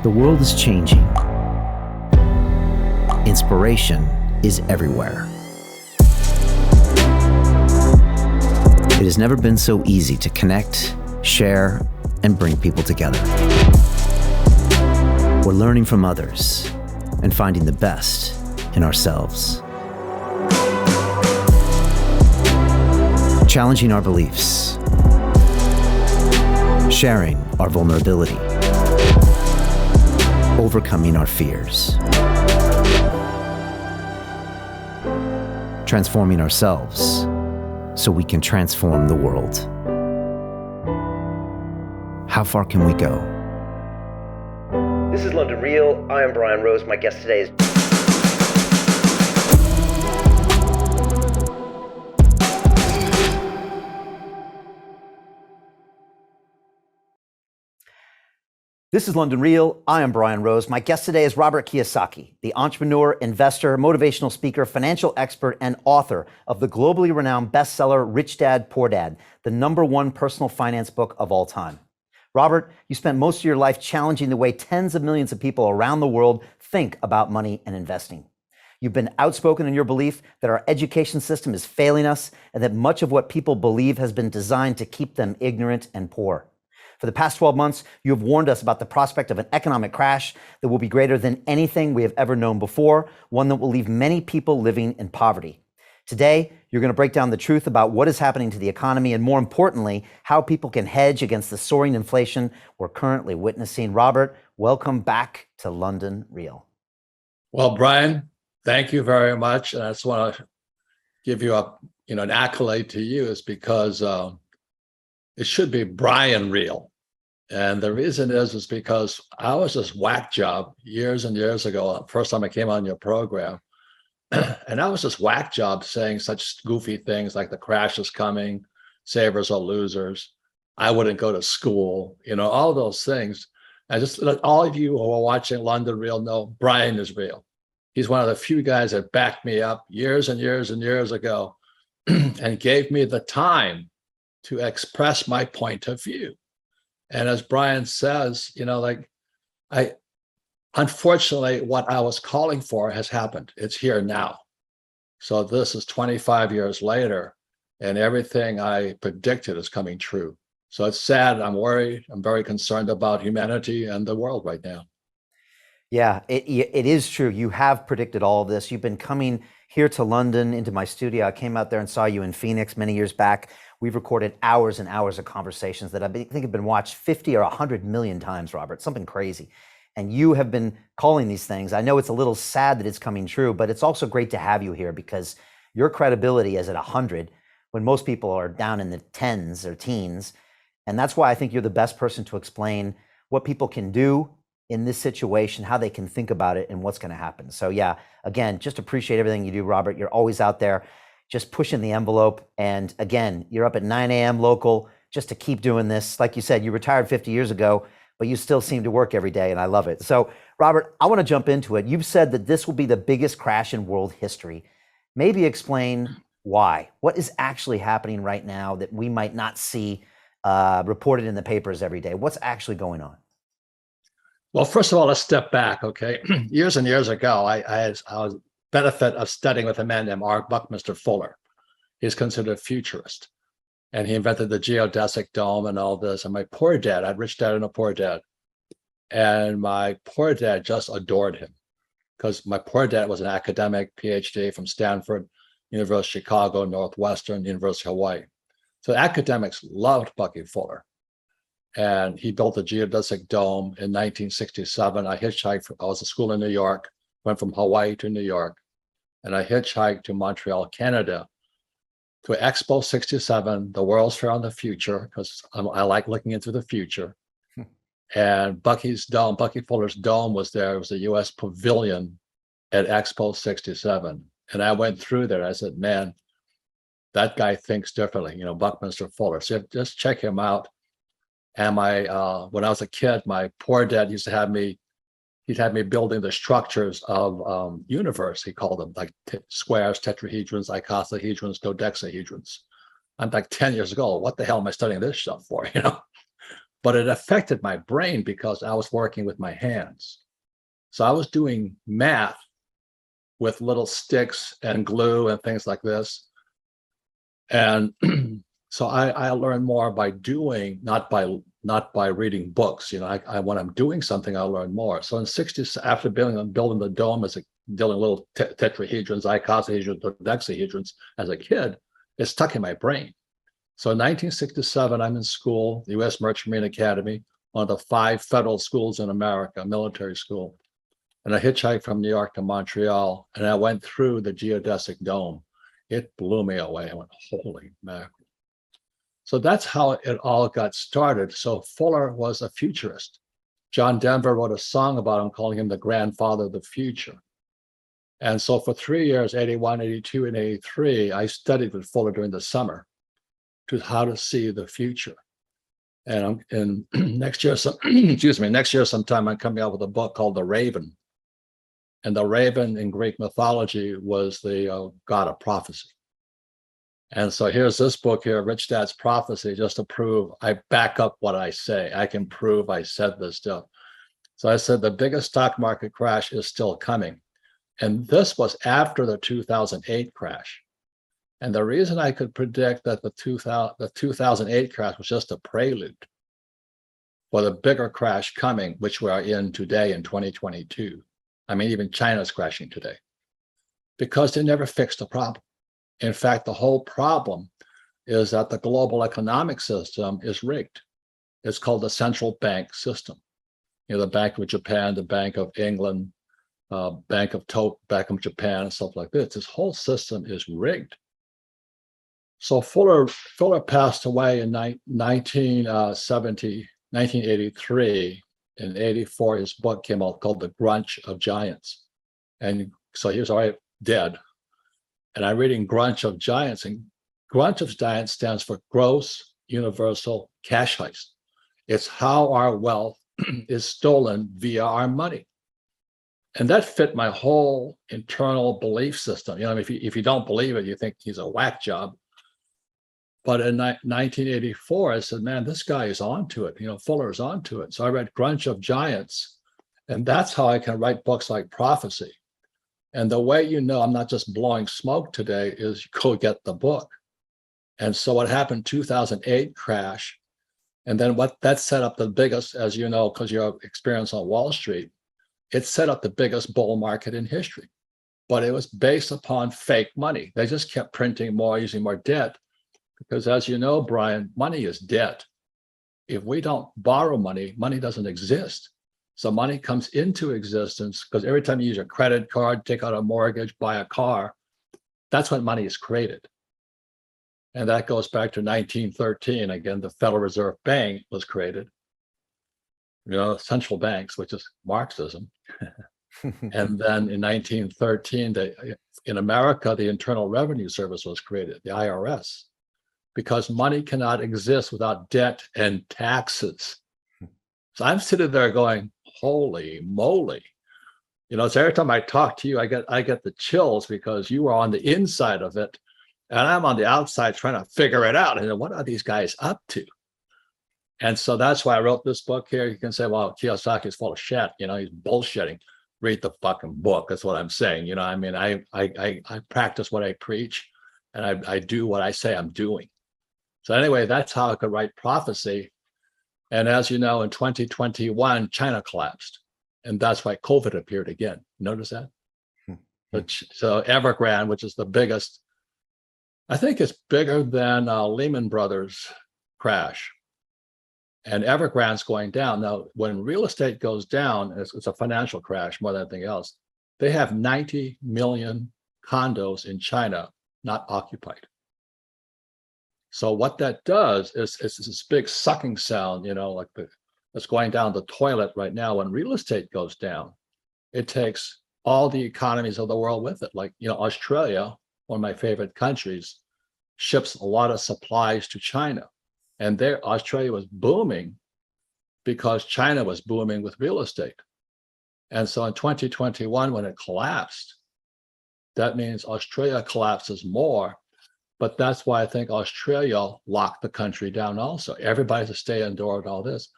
The world is changing. Inspiration is everywhere. It has never been so easy to connect, share, and bring people together. We're learning from others and finding the best in ourselves. Challenging our beliefs. Sharing our vulnerability. Overcoming our fears. Transforming ourselves so we can transform the world. How far can we go? This is London Real. I am Brian Rose. My guest today is This is London Real. I am Brian Rose. My guest today is Robert Kiyosaki, the entrepreneur, investor, motivational speaker, financial expert, and author of the globally renowned bestseller, Rich Dad, Poor Dad, the #1 personal finance book of all time. Robert, you spent most of your life challenging the way tens of millions of people around the world think about money and investing. You've been outspoken in your belief that our education system is failing us and that much of what people believe has been designed to keep them ignorant and poor. For the past 12 months, you have warned us about the prospect of an economic crash that will be greater than anything we have ever known before, one that will leave many people living in poverty. Today, you're going to break down the truth about what is happening to the economy and, more importantly, how people can hedge against the soaring inflation we're currently witnessing. Robert, welcome back to London Real. Well, Brian, thank you very much. And I just want to give you an accolade to you is because it should be Brian Real. And the reason is because I was this whack job years and years ago, first time I came on your program. And I was this whack job saying such goofy things like the crash is coming, savers are losers, I wouldn't go to school, all those things. I just let all of you who are watching London Real know Brian is real. He's one of the few guys that backed me up years and years and years ago and gave me the time to express my point of view. And as Brian says, unfortunately, what I was calling for has happened. It's here now. So this is 25 years later, and everything I predicted is coming true. So it's sad. I'm worried. I'm very concerned about humanity and the world right now. Yeah, it is true. You have predicted all of this. You've been coming here to London into my studio. I came out there and saw you in Phoenix many years back. We've recorded hours and hours of conversations that I think have been watched 50 or 100 million times, Robert, something crazy. And you have been calling these things. I know it's a little sad that it's coming true, but it's also great to have you here because your credibility is at 100 when most people are down in the tens or teens. And that's why I think you're the best person to explain what people can do in this situation, how they can think about it, and what's going to happen. So yeah, again, just appreciate everything you do, Robert. You're always out there just pushing the envelope. And again, you're up at 9 a.m. local just to keep doing this. Like you said, you retired 50 years ago, but you still seem to work every day, and I love it. So Robert, I want to jump into it. You've said that this will be the biggest crash in world history. Maybe explain why. What is actually happening right now that we might not see reported in the papers every day? What's actually going on? Well, first of all, let's step back, okay? Years and years ago, I was benefit of studying with a man named Buckminster Fuller. He's considered a futurist. And he invented the geodesic dome and all this. And my poor dad, I had rich dad and a poor dad. And my poor dad just adored him because my poor dad was an academic, PhD from Stanford, University of Chicago, Northwestern, University of Hawaii. So academics loved Bucky Fuller. And he built the geodesic dome in 1967. I hitchhiked. I was at school in New York, went from Hawaii to New York, and I hitchhiked to Montreal, Canada, to Expo 67, the World's Fair on the Future, because I like looking into the future. And Bucky Fuller's dome was there. It was the U.S. Pavilion at Expo 67. And I went through there. I said, man, that guy thinks differently, Buckminster Fuller. So just check him out. And when I was a kid, my poor dad used to have me, he'd have me building the structures of universe. He called them like squares, tetrahedrons, icosahedrons, dodecahedrons. I'm like 10 years ago. What the hell am I studying this stuff for? but it affected my brain because I was working with my hands. So I was doing math with little sticks and glue and things like this. And so I learn more by doing, not by reading books. You know, when I'm doing something, I learn more. So in 60s, after building the dome as dealing little tetrahedrons, icosahedrons, dodecahedrons as a kid, it stuck in my brain. So in 1967, I'm in school, the U.S. Merchant Marine Academy, one of the 5 federal schools in America, military school. And I hitchhiked from New York to Montreal, and I went through the geodesic dome. It blew me away. I went, holy mackerel. So that's how it all got started. So Fuller was a futurist. John Denver wrote a song about him, calling him the grandfather of the future. And so for 3 years, 81, 82, and 83, I studied with Fuller during the summer to how to see the future. And next year, next year sometime, I'm coming out with a book called The Raven. And the raven in Greek mythology was the god of prophecy. And so here's this book here, Rich Dad's Prophecy, just to prove I back up what I say. I can prove I said this stuff. So I said the biggest stock market crash is still coming. And this was after the 2008 crash. And the reason I could predict that the 2008 crash was just a prelude for the bigger crash coming, which we are in today in 2022. I mean, even China's crashing today because they never fixed the problem. In fact, the whole problem is that the global economic system is rigged. It's called the central bank system. You know, the Bank of Japan, the Bank of England, Bank of Japan, and stuff like this. This whole system is rigged. So Fuller passed away in 1983. In 84, his book came out called The Grunch of Giants. And so he was already dead. And I'm reading Grunch of Giants, and Grunch of Giants stands for Gross Universal Cash Heist. It's how our wealth is stolen via our money. And that fit my whole internal belief system. You know, if you don't believe it, you think he's a whack job. But in 1984, I said, man, this guy is onto it. You know, Fuller is onto it. So I read Grunch of Giants, and that's how I can write books like Prophecy. And the way you know I'm not just blowing smoke today is you go get the book. And so what happened, 2008 crash, and then what that set up the biggest, as you know, because you have experience on Wall Street, it set up the biggest bull market in history. But it was based upon fake money. They just kept printing more, using more debt. Because as you know, Brian, money is debt. If we don't borrow money, money doesn't exist. So money comes into existence because every time you use a credit card, take out a mortgage, buy a car, that's when money is created. And that goes back to 1913. Again, the Federal Reserve Bank was created. You know, central banks, which is Marxism. And then in 1913, in America, the Internal Revenue Service was created, the IRS. Because money cannot exist without debt and taxes. So I'm sitting there going, holy moly. You know, so every time I talk to you, I get the chills because you are on the inside of it. And I'm on the outside trying to figure it out. And what are these guys up to? And so that's why I wrote this book here. You can say, well, Kiyosaki is full of shit. You know, he's bullshitting. Read the fucking book. That's what I'm saying. You know, I mean, I practice what I preach, and I do what I say I'm doing. So anyway, that's how I could write Prophecy. And as you know, in 2021, China collapsed. And that's why COVID appeared again. Notice that? So Evergrande, which is the biggest, I think it's bigger than Lehman Brothers crash. And Evergrande's going down. Now, when real estate goes down, it's a financial crash more than anything else. They have 90 million condos in China not occupied. So what that does is it's this big sucking sound, you know, like that's going down the toilet right now. When real estate goes down, it takes all the economies of the world with it. Like, you know, Australia, one of my favorite countries, ships a lot of supplies to China. And there, Australia was booming because China was booming with real estate. And so in 2021, when it collapsed, that means Australia collapses more. But that's why I think Australia locked the country down also. Everybody to stay indoors and all this.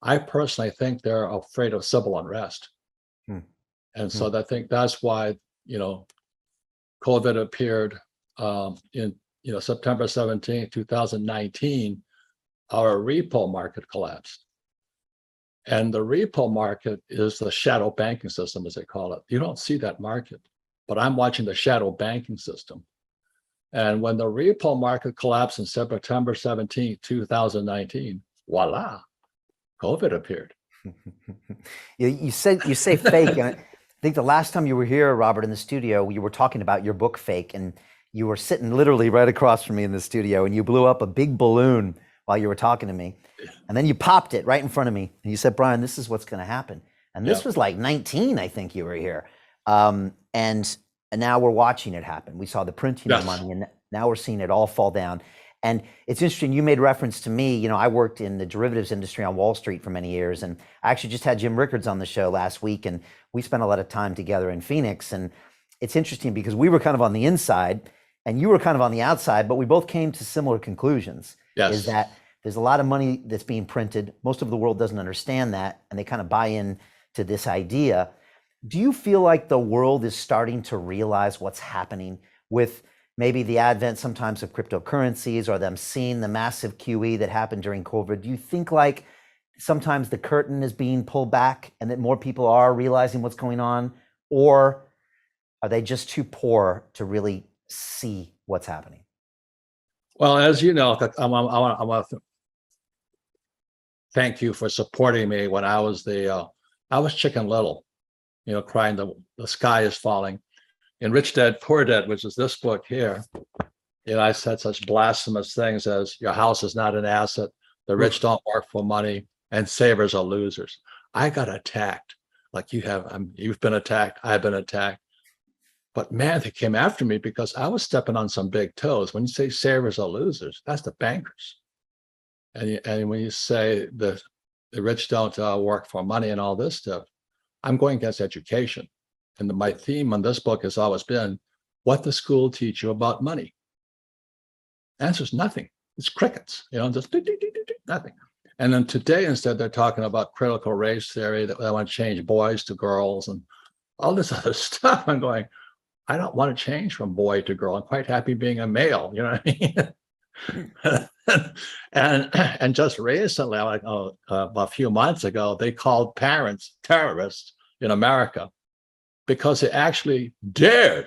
I personally think they're afraid of civil unrest. Hmm. And so I think that's why, COVID appeared in, September 17th, 2019, our repo market collapsed. And the repo market is the shadow banking system, as they call it. You don't see that market, but I'm watching the shadow banking system. And when the repo market collapsed in September 17th, 2019, voila, COVID appeared. You say fake, and I think the last time you were here, Robert, in the studio, you were talking about your book Fake, and you were sitting literally right across from me in the studio, and you blew up a big balloon while you were talking to me, and then you popped it right in front of me, and you said, "Brian, this is what's going to happen." And this was like 19, I think you were here, and now we're watching it happen. We saw the printing of money, and now we're seeing it all fall down. And it's interesting, you made reference to me. I worked in the derivatives industry on Wall Street for many years, and I actually just had Jim Rickards on the show last week, and we spent a lot of time together in Phoenix. And it's interesting because we were kind of on the inside and you were kind of on the outside, but we both came to similar conclusions. Yes. Is that there's a lot of money that's being printed. Most of the world doesn't understand that, and they kind of buy in to this idea. Do you feel like the world is starting to realize what's happening with maybe the advent sometimes of cryptocurrencies, or them seeing the massive QE that happened during COVID? Do you think like sometimes the curtain is being pulled back and that more people are realizing what's going on? Or are they just too poor to really see what's happening? Well, as you know, I want to thank you for supporting me when I was I was Chicken Little, crying the sky is falling. In Rich Dad, Poor Dad, which is this book here, I said such blasphemous things as your house is not an asset, the rich don't work for money, and savers are losers. I got attacked like you have. You've been attacked. I've been attacked. But man, they came after me because I was stepping on some big toes. When you say savers are losers, that's the bankers. And when you say the rich don't work for money and all this stuff, I'm going against education. And my theme on this book has always been, what does school teach you about money? Answer's nothing. It's crickets, just nothing. And then today, instead, they're talking about critical race theory, that they want to change boys to girls and all this other stuff. I'm going, I don't want to change from boy to girl. I'm quite happy being a male, you know what I mean? and just recently, about a few months ago, they called parents terrorists in America because they actually dared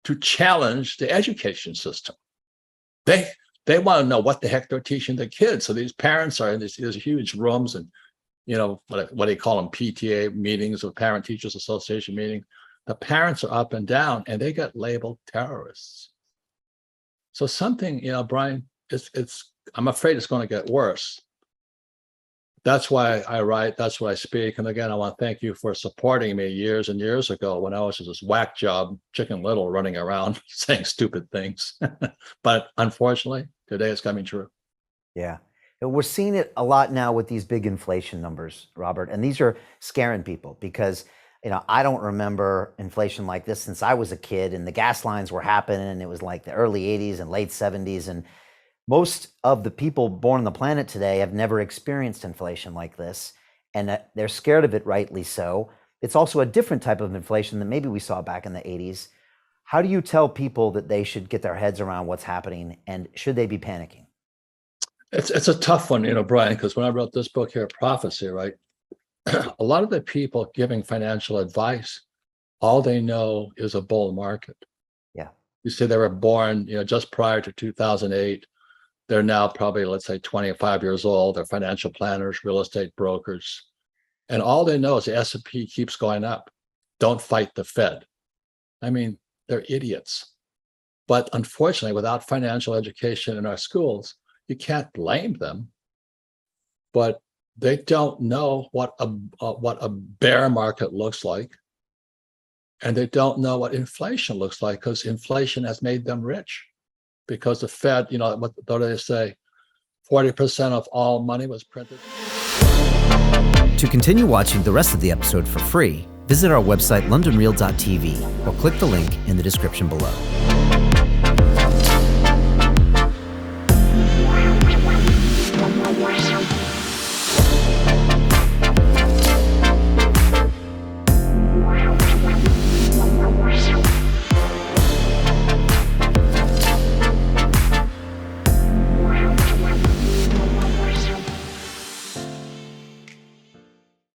to challenge the education system. They want to know what the heck they're teaching the kids. So these parents are in these huge rooms and, what they call them, PTA meetings or Parent Teachers Association meetings. The parents are up and down and they get labeled terrorists. So something, Brian, I'm afraid it's going to get worse. That's why I write, that's why I speak. And again, I want to thank you for supporting me years and years ago when I was just this whack job, Chicken Little, running around saying stupid things. But unfortunately, today it's coming true. Yeah. And we're seeing it a lot now with these big inflation numbers, Robert. And these are scaring people because, I don't remember inflation like this since I was a kid, and the gas lines were happening, and it was like the early 80s and late 70s. And most of the people born on the planet today have never experienced inflation like this, and they're scared of it, rightly so. It's also a different type of inflation than maybe we saw back in the 80s. How do you tell people that they should get their heads around what's happening, and should they be panicking? It's a tough one, Brian, because when I wrote this book here, Prophecy, right? A lot of the people giving financial advice, all they know is a bull market. Yeah. You say they were born, just prior to 2008. They're now probably, let's say, 25 years old. They're financial planners, real estate brokers. And all they know is the S&P keeps going up. Don't fight the Fed. I mean, they're idiots. But unfortunately, without financial education in our schools, you can't blame them. But they don't know what a bear market looks like. And they don't know what inflation looks like, because inflation has made them rich. Because the Fed, what do they say? 40% of all money was printed. To continue watching the rest of the episode for free, visit our website londonreal.tv or click the link in the description below.